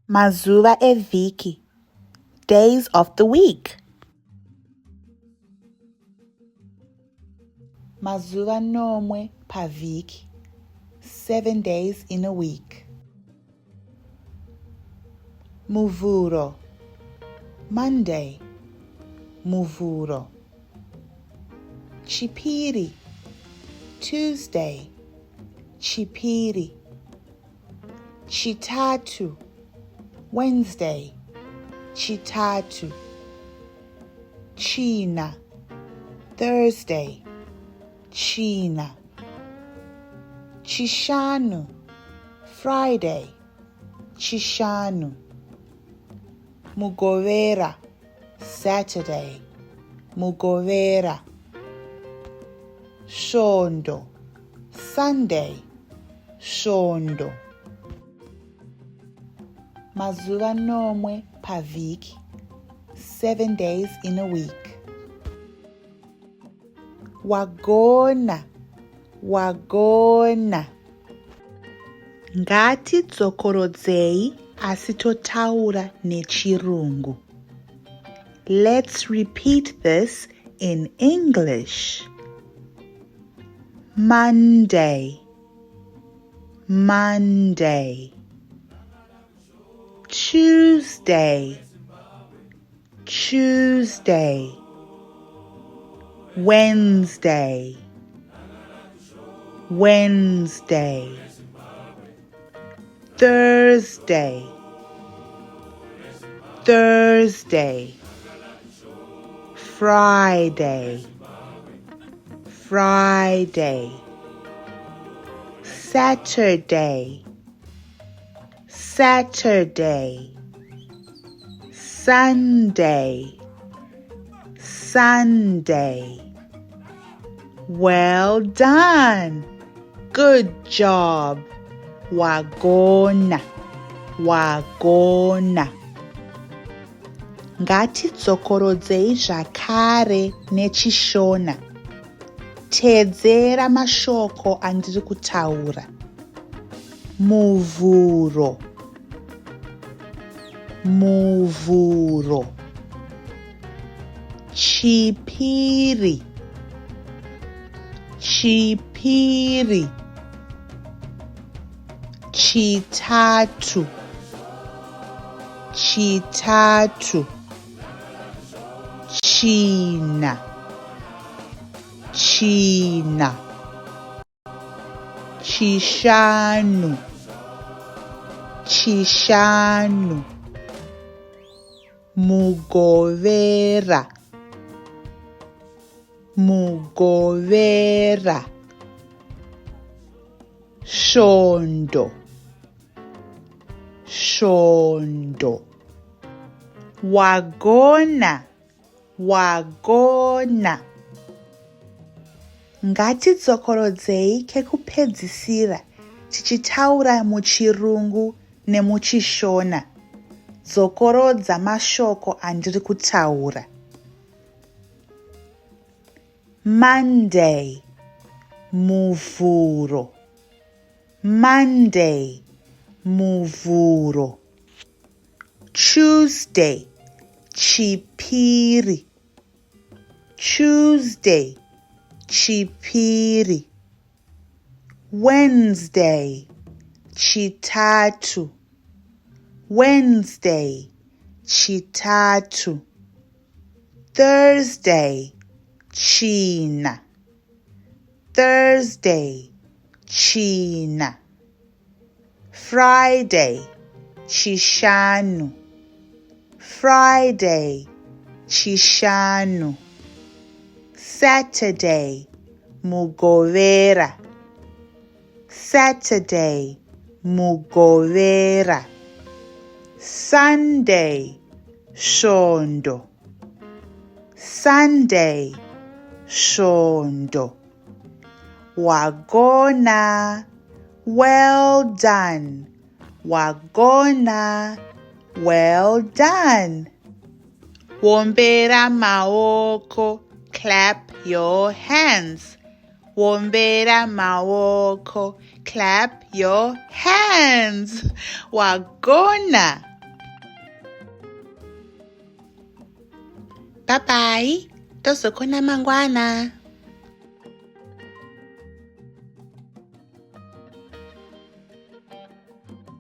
Mazuva evhiki, days of the week. Mazuva nomwe pavhiki, 7 days in a week. Muvhuro, Monday. Muvhuro. Chipiri, Tuesday. Chipiri. Chitatu, Wednesday. Chitatu. China, Thursday. China. Chishanu, Friday. Chishanu. Mugovera, Saturday. Mugovera. Shondo, Sunday. Shondo. Mazuva nomwe pavhiki, 7 days in a week. Wagona, wagona. Ngatidzokorodzei asi totaura nechirungu. Let's repeat this in English. Monday, Monday. Tuesday, Tuesday. Wednesday, Wednesday. Thursday, Thursday. Friday, Friday. Saturday, Saturday. Sunday, Sunday. Well done. Good job. Wagona, wagona. Ngatidzokorodzei zvakare nechishona. Teedzera mashoko andiri kutaura. Muvhuro, muvhuro. Chipiri, chipiri. Chitatu, chitatu. China, China. Chishanu, Chishanu. Mugovera, Mugovera. Shondo, Shondo. Wagona, wagona. Ngatidzokorodzei kekupedzisira tichitaura muchirungu nemuchishona. Dzokorodza mashoko andiri kutaura. Monday, muvhuro. Monday, muvhuro. Tuesday, chipiri. Tuesday, chipiri. Wednesday, chitatu. Wednesday, chitatu. Thursday, China. Thursday, China. Friday, Chishanu. Friday, Chishanu. Saturday, Mugovera. Saturday, Mugovera. Sunday, Shondo. Sunday, Shondo. Wagona, well done. Wagona, well done. Wombera maoko, clap your hands. Wombera maoko, clap your hands. Wagona, Bye bye. Tozokhona mangwana.